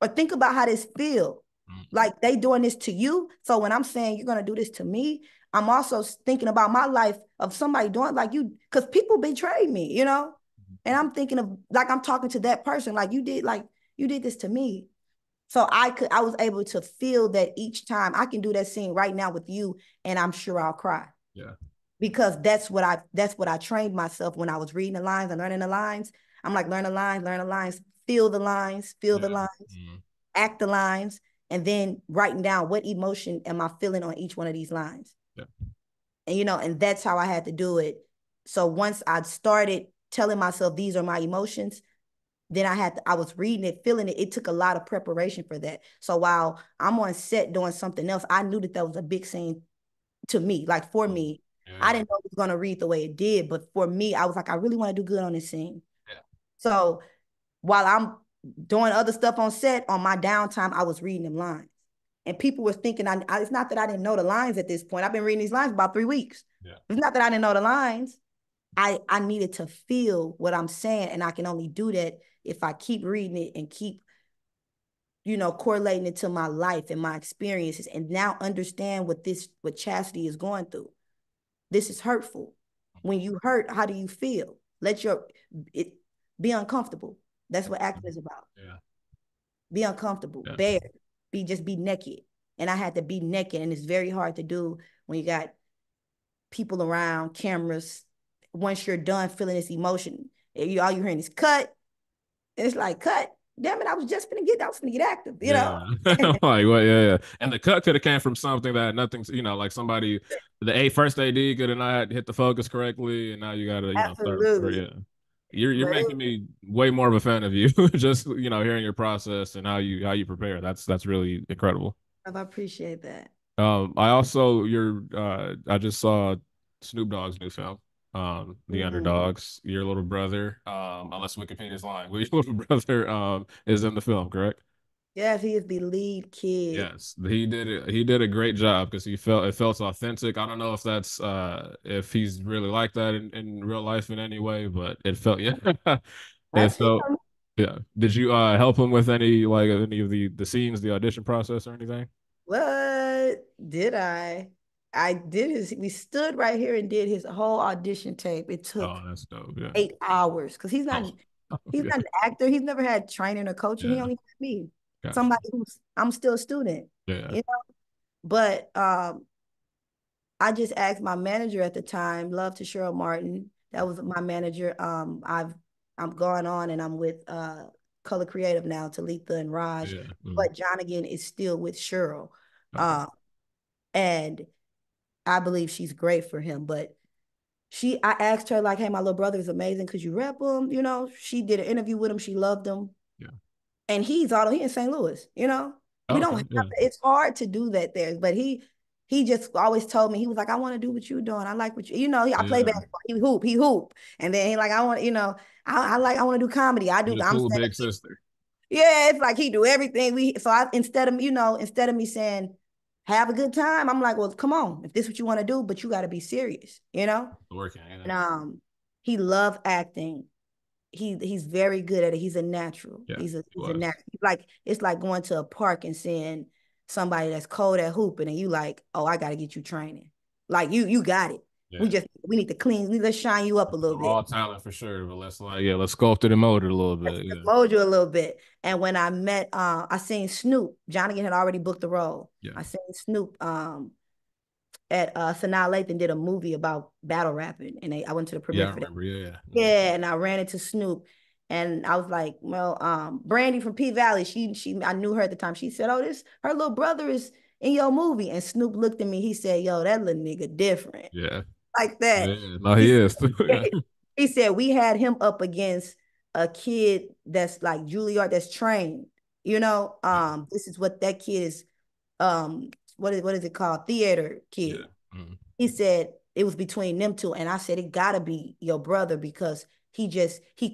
or think about how this feel. Mhm. Like they doing this to you. So when I'm saying you're gonna do this to me, I'm also thinking about my life of somebody doing like you, because people betrayed me. And I'm thinking of like I'm talking to that person, like you did this to me. So I was able to feel that each time I can do that scene right now with you, and I'm sure I'll cry. Yeah. Because that's what I trained myself when I was reading the lines and learning the lines. I'm like, learn the lines, feel the lines, feel the Yeah. lines, Mhm. act the lines, and then writing down what emotion am I feeling on each one of these lines. Yeah. And that's how I had to do it. So once I started telling myself these are my emotions, then I was reading it, feeling it. It took a lot of preparation for that. So while I'm on set doing something else, I knew that was a big scene to me. Like for Mhm. me, I Yeah. didn't know it was gonna read the way it did, but for me, I was like, I really want to do good on this scene. Yeah. So while I'm doing other stuff on set, on my downtime, I was reading them lines. And people were thinking, it's not that I didn't know the lines at this point. I've been reading these lines about 3 weeks. Yeah. It's not that I didn't know the lines. I needed to feel what I'm saying, and I can only do that if I keep reading it and keep, correlating it to my life and my experiences, and now understand what Chastity is going through. This is hurtful. When you hurt, how do you feel? It be uncomfortable. That's what acting is about. Yeah. Be uncomfortable, Yeah. bare, be naked. And I had to be naked, and it's very hard to do when you got people around, cameras. Once you're done feeling this emotion, all you're hearing is cut. And it's like, cut. Damn it, I was gonna get active. Yeah. Like what? Yeah, yeah. And the cut could have came from something that had nothing, like somebody, first AD could have not hit the focus correctly, and now you gotta, start. Absolutely. Yeah. You're But making me way more of a fan of you, just hearing your process and how you prepare. That's really incredible. I appreciate that. I also I just saw Snoop Dogg's new film, The Mm. Underdogs. Your little brother, unless Wikipedia's lying, your little brother is in the film, correct? Yes, he is the lead kid. Yes, he did it. He did a great job because it felt authentic. I don't know if that's if he's really like that in real life in any way, but it felt yeah. And That's so him. yeah, did you help him with any of the scenes, the audition process or anything? What did I? I did we stood right here and did his whole audition tape. It Oh, took that's dope. Yeah. 8 hours because Oh, he's yeah. not an actor. He's never had training or coaching. He Yeah. only had me. Gotcha. Somebody I'm still a student, Yeah. you know. But I just asked my manager at the time, love to Cheryl Martin. That was my manager. I'm going on and I'm with Color Creative now, Talitha and Raj. Yeah. Mm. But John again is still with Cheryl. Okay. Uh, and I believe she's great for him. But I asked her, like, hey, my little brother is amazing. Could you rep him? She did an interview with him. She loved him. Yeah. And he in St. Louis. We don't Okay. have Yeah. it's hard to do that there, but he just always told me, he was like, I want to do what you're doing. I like what I play Yeah. basketball. He hoop. And then he like, I want, I want to do comedy. You're the I'm cool saying, big sister. yeah, it's like he do everything. Instead of me saying, have a good time, I'm like, well, come on, if this is what you want to do, but you got to be serious. Working. Yeah. And he loved acting. he's very good at it. He's a natural. Yeah, He's a he natural. Like it's like going to a park and seeing somebody that's cold at hooping, and you like, oh, I got to get you training. Like you got it. Yeah. We need to clean. We need to shine you up a little bit. All talent for sure, but let's let's sculpt it and mold it a little bit. Let's Yeah. mold you a little bit. And when I met, I seen Snoop. Jonica had already booked the role. Yeah. I seen Snoop at Sanaa Lathan did a movie about battle rapping, and I went to the premiere for that. Yeah, and I ran into Snoop, and I was like, well, Brandy from P Valley, I knew her at the time. She said, oh, her little brother is in your movie, and Snoop looked at me. He said, yo, that little nigga different. Yeah. Like that. Yeah, no, he is. He said we had him up against a kid that's like Juilliard that's trained. This is what that kid is. What is it called? Theater kid. Yeah. Mm-hmm. He said it was between them two, and I said it gotta be your brother because he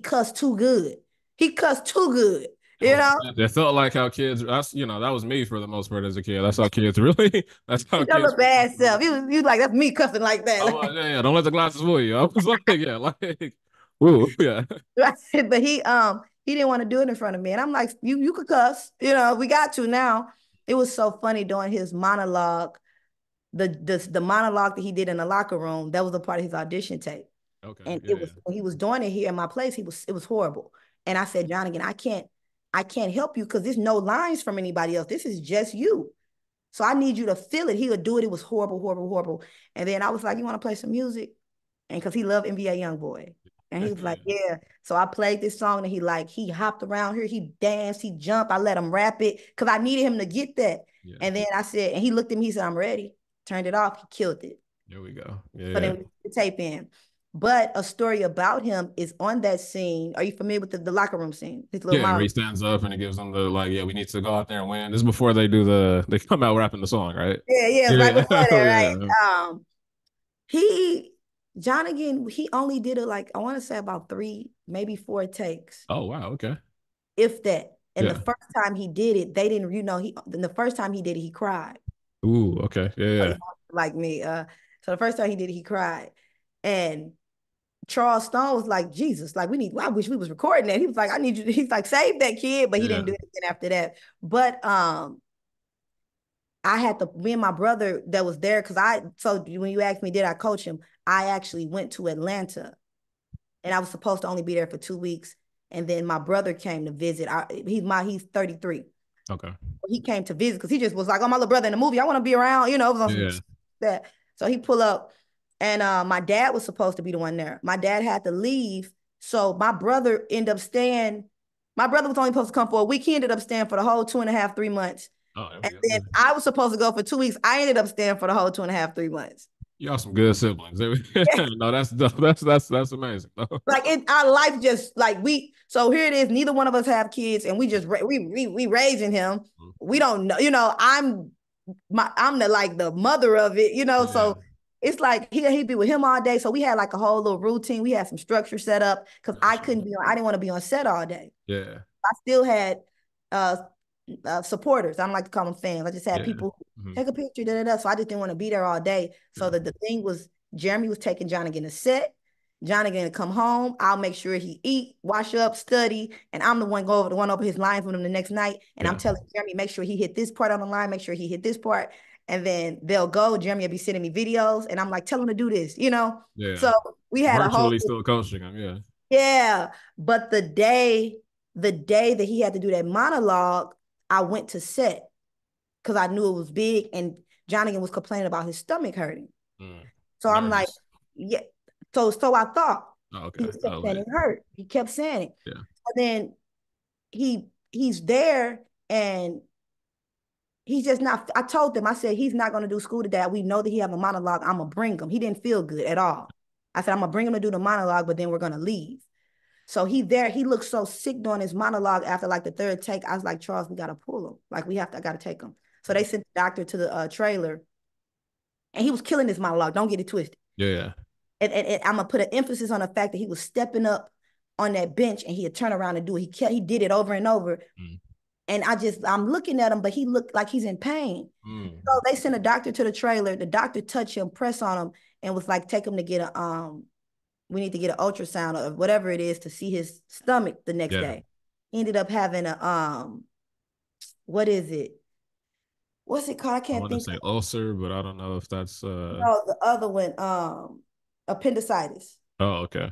cussed too good. He cussed too good. It felt like how kids. That was me for the most part as a kid. That's how kids really. That's how kids. Your bad self. You like that's me cussing like that. Oh, yeah. Don't let the glasses fool you. I was like, yeah, like, woo, yeah. But he didn't want to do it in front of me, and I'm like, you could cuss. We got to now. It was so funny during his monologue, the monologue that he did in the locker room. That was a part of his audition tape. Okay. And when he was doing it here in my place, it was horrible. And I said, John, again, I can't help you because there's no lines from anybody else. This is just you. So I need you to feel it. He would do it. It was horrible, horrible, horrible. And then I was like, you want to play some music? And because he loved NBA Youngboy. And he was like, yeah. So I played this song and he hopped around here. He danced, he jumped. I let him rap it because I needed him to get that. Yeah. And then I said, and he looked at me, he said, I'm ready. Turned it off. He killed it. There we go. Yeah. So then we put the tape in. But a story about him is on that scene. Are you familiar with the locker room scene? His little where he stands up and he gives them we need to go out there and win. This is before they do they come out rapping the song, right? Yeah, right before that, right? Yeah. John again, he only did it I want to say about 3, maybe 4 takes. Oh, wow. Okay. If that. And the first time he did it, they didn't, the first time he did it, he cried. Ooh, okay. Yeah. Like me. So the first time he did it, he cried. And Charles Stone was like, Jesus, I wish we was recording that. He was like, I need you to, he's like, save that kid, but he didn't do it again after that. But me and my brother that was there, so when you asked me, did I coach him? I actually went to Atlanta and I was supposed to only be there for 2 weeks. And then my brother came to visit. He's 33. Okay. He came to visit because he just was like, oh, my little brother in the movie. I want to be around, it was on that. So he pull up and my dad was supposed to be the one there. My dad had to leave. So my brother ended up staying. My brother was only supposed to come for a week. He ended up staying for the whole 2.5, 3 months. Oh, and then I was supposed to go for 2 weeks. I ended up staying for the whole 2.5, 3 months. Y'all some good siblings. No, that's amazing. Our life just so here it is. Neither one of us have kids, and we just we raising him. Mm-hmm. We don't know. I'm the mother of it. So it's like he'd be with him all day. So we had a whole little routine. We had some structure set up because I didn't want to be on set all day. Yeah, I still had supporters. I don't like to call them fans. I just had people take a picture, So I just didn't want to be there all day. So the thing was, Jeremy was taking John again to set. John again to come home. I'll make sure he eat, wash up, study, and I'm the one over his lines with him the next night. And I'm telling Jeremy, make sure he hit this part on the line, make sure he hit this part. And then they'll go. Jeremy will be sending me videos, and I'm like, tell him to do this, Yeah. So we had virtually still coaching him, yeah. Yeah, but the day that he had to do that monologue, I went to set because I knew it was big, and Jonathan was complaining about his stomach hurting. So I'm like, yeah. So I thought he kept saying it hurt. He kept saying it. Yeah. And then he's there, and he's just not. I told them, I said, he's not going to do school today. We know that he have a monologue. I'm going to bring him. He didn't feel good at all. I said, I'm going to bring him to do the monologue, but then we're going to leave. So he looked so sick during his monologue after the 3rd take. I was like, Charles, we got to pull him. I got to take him. So they sent the doctor to the trailer, and he was killing his monologue. Don't get it twisted. Yeah. And I'm going to put an emphasis on the fact that he was stepping up on that bench and he'd turn around and do it. He did it over and over. And I'm looking at him, but he looked like he's in pain. So they sent a doctor to the trailer. The doctor touched him, pressed on him, and was like, take him to get we need to get an ultrasound or whatever it is to see his stomach the next Yeah. day. He ended up having a what is it? What's it called? I I can't want to think say of ulcer, but I don't know if that's no, the other one, appendicitis. oh, okay.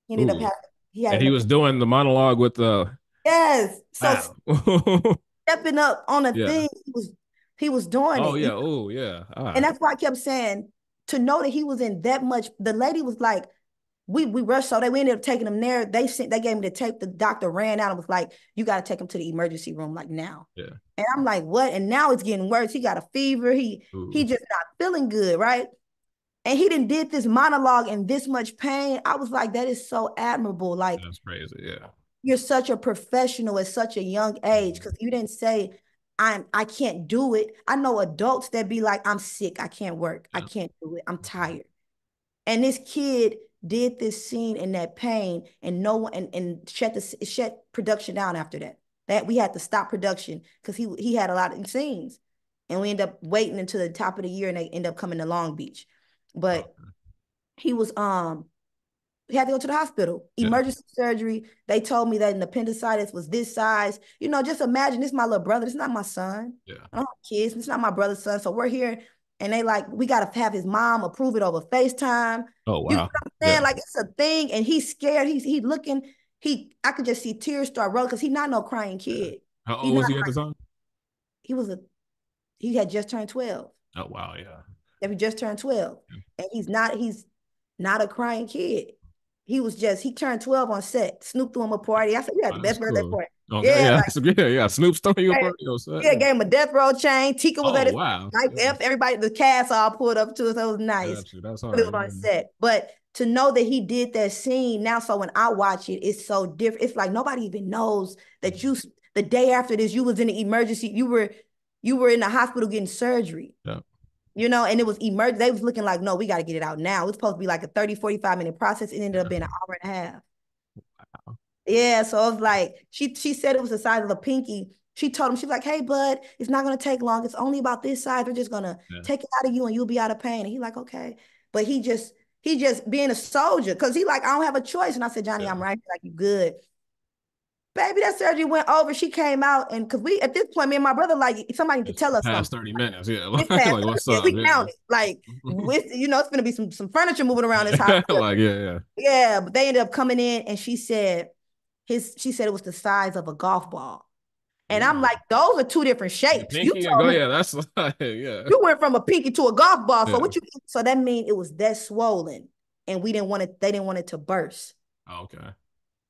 He ended up Ooh. having he had And an he was doing the monologue with the yes. So wow. stepping up on a Yeah. thing, he was doing Oh it. yeah. Oh yeah. And Ah. that's why I kept saying to know that he was in that much. The lady was like, we rushed, so we ended up taking him there. They gave me the tape. The doctor ran out and was like, "You got to take him to the emergency room like now." Yeah. And I'm like, "What?" And now it's getting worse. He got a fever. He Ooh. just not feeling good, right? And he didn't did this monologue in this much pain. I was like, that is so admirable. Like That's crazy. Yeah. you're such a professional at such a young age Mhm. because you didn't say I can't do it. I know adults that be like, I'm sick, I can't work, I Yeah. can't do it, I'm Mhm. tired. And this kid did this scene in that pain, and no one and shut production down after that. That we had to stop production because he had a lot of scenes, and we end up waiting until the top of the year, and they end up coming to Long Beach, Oh, but he was he had to go to the hospital. yeah. Emergency surgery. They told me that an appendicitis was this size. You know, just imagine this is my little brother. This is not my son. Yeah. I don't have kids. This is not my brother's son. So we're here. And they like, we got to have his mom approve it over FaceTime. Oh You know wow. what I'm saying? Yeah. Like it's a thing. And he's scared. He's looking. I could just see tears start rolling because he's not no crying Yeah. kid. How He's old was not, he at the time? he was a, he had just turned 12. Oh wow. Yeah. That he just turned 12. And he's not a crying kid. He turned 12 on set. Snoop threw him a party. I said, you had the Oh, that's best birthday cool. party. Okay. Yeah, Yeah. like, So, yeah. Yeah. Snoop's throwing you a party. On set. yeah, Yeah. gave him a death row chain. Tika was at Oh his wow. like Yeah. everybody, the cast all pulled up to us. So it was nice. Got you. That's But it hard. was on Yeah. set. But to know that he did that scene now, so when I watch it, it's so different. It's like nobody even knows that Mhm. the day after this, you was in the emergency, you were in the hospital getting surgery. Yeah. You know, and it was emergent. They was looking like, no, we got to get it out now. It was supposed to be like a 30, 45-minute process. It ended up Yeah. being an hour and a half. Yeah. So I was like, she said it was the size of a pinky. She told him, she's like, hey, bud, it's not gonna take long. It's only about this size. We're just gonna Yeah. take it out of you and you'll be out of pain. And he like, okay. But he just being a soldier, because he like, I don't have a choice. And I said, Johnny, Yeah. I'm right here, like you good. Baby, that surgery went over. She came out, and because we at this point, me and my brother, like somebody need to It's tell us past something. 30 minutes. Yeah. It's Like, past like what's 30 up? We Yeah. counted. Like, with, you know, it's gonna be some furniture moving around this house. Like, yeah, yeah. Yeah, but they ended up coming in, and she said it was the size of a golf ball. And I'm Ooh. like, those are two different The shapes. You pinky and told go, me yeah, that's like, yeah. you went from a pinky to a golf ball. So Yeah. what you so that means it was that swollen, and they didn't want it to burst. Oh, okay.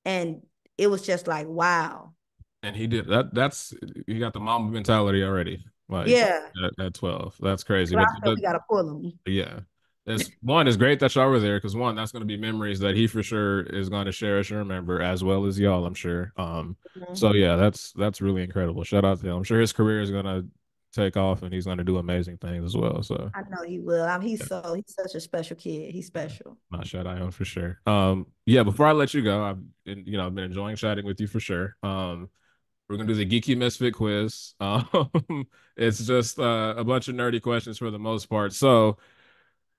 And it was just like, wow. And he did that. That's he got the mama mentality already. Like Yeah. at 12. That's crazy. But I But said we gotta pull them. yeah. It's one is great that y'all were there because one, that's gonna be memories that he for sure is gonna cherish and remember, as well as y'all, I'm sure. So Mhm. yeah, that's really incredible. Shout out to him. I'm sure his career is gonna take off and he's gonna do amazing things as well. So I know he will. yeah. He's such a special kid. He's Yeah. special. Not shout out him for sure. Yeah, before I let you go, I've been enjoying chatting with you for sure. We're gonna do the Geeky Misfit quiz. It's just a bunch of nerdy questions for the most part. So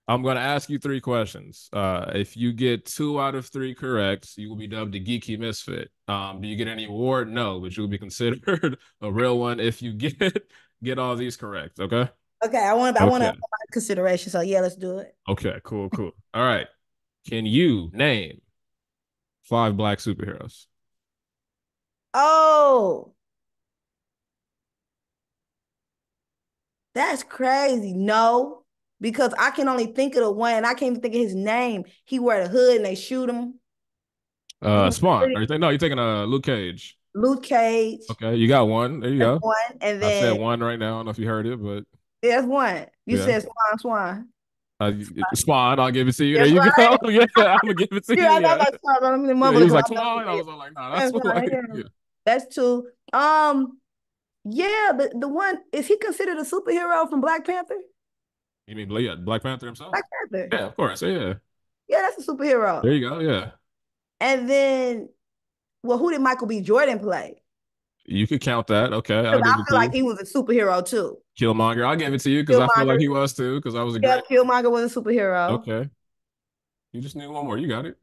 I'm gonna ask you three questions. If you get 2 out of 3 correct, you will be dubbed a Geeky Misfit. Do you get any award? No, but you will be considered a real one if you get all these correct. Okay. Okay, I want to Okay. consideration. So yeah, let's do it. Okay. Cool. Cool. All right. Can you name 5 black superheroes? Oh, that's crazy. No, because I can only think of the one, and I can't even think of his name. He wear the hood and they shoot him. He was Spawn. Are pretty, you no, you're taking a Luke Cage. Luke Cage. Okay, you got one. There you That's go. one, and I said then one right now. I don't know if you heard it, but there's one. You yeah. said Swan Swan. Uh, Spawn, I'll give it to you. There That's you right. go. Yeah, I'm gonna give it to Yeah, you. I know Yeah. about Swan, but I'm gonna Yeah, mumble he it was because like, I come know on. I it is. was like, nah, that's That's what right. like, Yeah. yeah. That's two. Yeah, the one is he considered a superhero from Black Panther? You mean yeah, Black Panther himself? Black Panther. Yeah, of course. Yeah. Yeah, that's a superhero. There you go. Yeah. And then, well, who did Michael B. Jordan play? You could count that. Okay, I'll Because give I it feel to like you. he was a superhero too. Killmonger, I'll give it to you because I feel like Killmonger. he was too, because I was a Yeah, great. Killmonger was a superhero. Okay. You just need one more. You got it.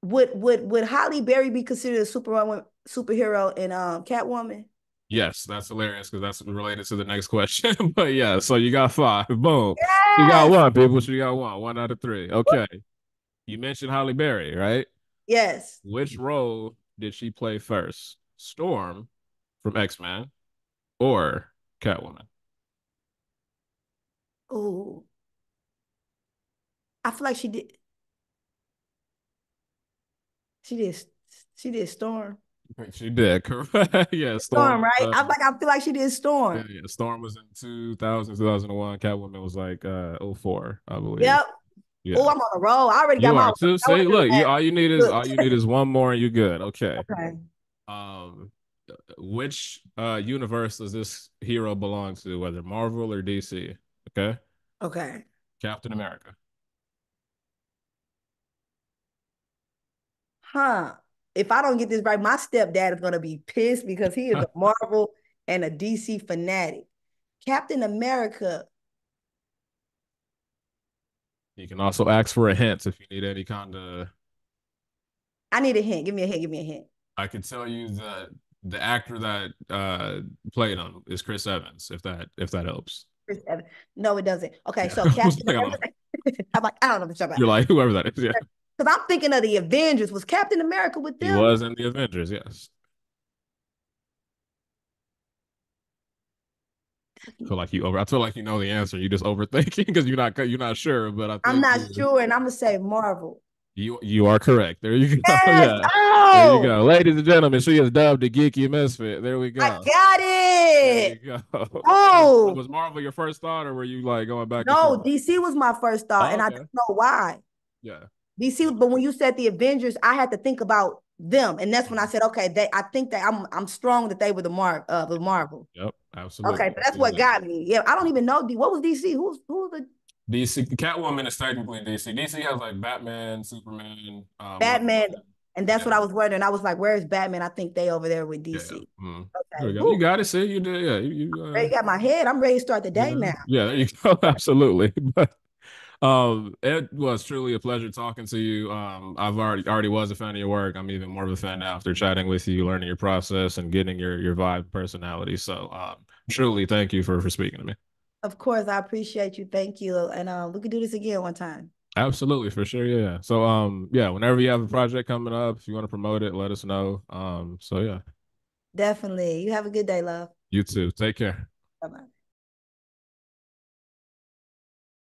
Would Halle Berry be considered a superhero in Catwoman? Yes, that's hilarious because that's related to the next question. But yeah, so you got five. Boom. She got Yes. one, people. She got one. One out of three. Okay. You mentioned Halle Berry, right? Yes. Which role did she play first? Storm from X-Men or Catwoman? Oh, I feel like she did she did Storm. She did, correct. Yeah, Storm, Storm. right? I feel like she did Yeah, Storm. yeah. Storm was in 2000, 2001. Catwoman was like 04, I believe. Yep. Oh, Yeah. I'm on a roll. I already got You my. are too. I See, want to do look, you that. all you need is one more and you're good. Okay. Okay. Um, which universe does this hero belong to, whether Marvel or DC? Okay. Okay. Captain America. Huh. If I don't get this right, my stepdad is gonna be pissed because he is a Marvel and a DC fanatic. Captain America. You can also ask for a hint if you need any kind of. I need a hint. Give me a hint. Give me a hint. I can tell you the actor that played him is Chris Evans, if that helps. Chris Evans. No, it doesn't. Okay, Yeah, so I was Captain like, I don't know. America. I'm like, I don't know what you're talking You're about. like whoever that is. Yeah, Because I'm thinking of the Avengers. Was Captain America with he them? was in the Avengers. Yes. I feel like you know the answer. You just overthinking because you're not sure. But I I'm think not sure, and I'm gonna say Marvel. you are correct. There you go. Yes. Yeah. There you Oh, go. Ladies and gentlemen, she is dubbed the Geeky Misfit. There we I go. got There you it. go. Oh, Was Marvel your first thought, or were you like going back and forth? no, DC was my first thought, Oh, and I okay. don't know why. Yeah. DC, but when you said the Avengers, I had to think about them, and that's when I said, okay, I think that I'm strong that they were the Marvel. Yep. Okay, Absolutely. so that's what got me. Yeah, I don't even know what was DC. Who's the DC Catwoman is technically DC. DC has like Batman, Superman, Wonder Batman? Woman. And that's what Yeah. I was wondering. I was like, where's Batman? I think they over there with Yeah. DC. Mm. There Okay, we go. You whew, got it. See, you did. Yeah. already got my head. I'm ready to start the day now. Yeah. There you go. Absolutely. But it was truly a pleasure talking to you. I've already was a fan of your work. I'm even more of a fan now after chatting with you, learning your process, and getting your vibe, personality. So, truly, thank you for speaking to me. Of course, I appreciate you. Thank you. And we could do this again one time. Absolutely, for sure. Yeah. So, yeah, whenever you have a project coming up, if you want to promote it, let us know. So yeah, Definitely. You have a good day, love. you too. Take care. Bye bye.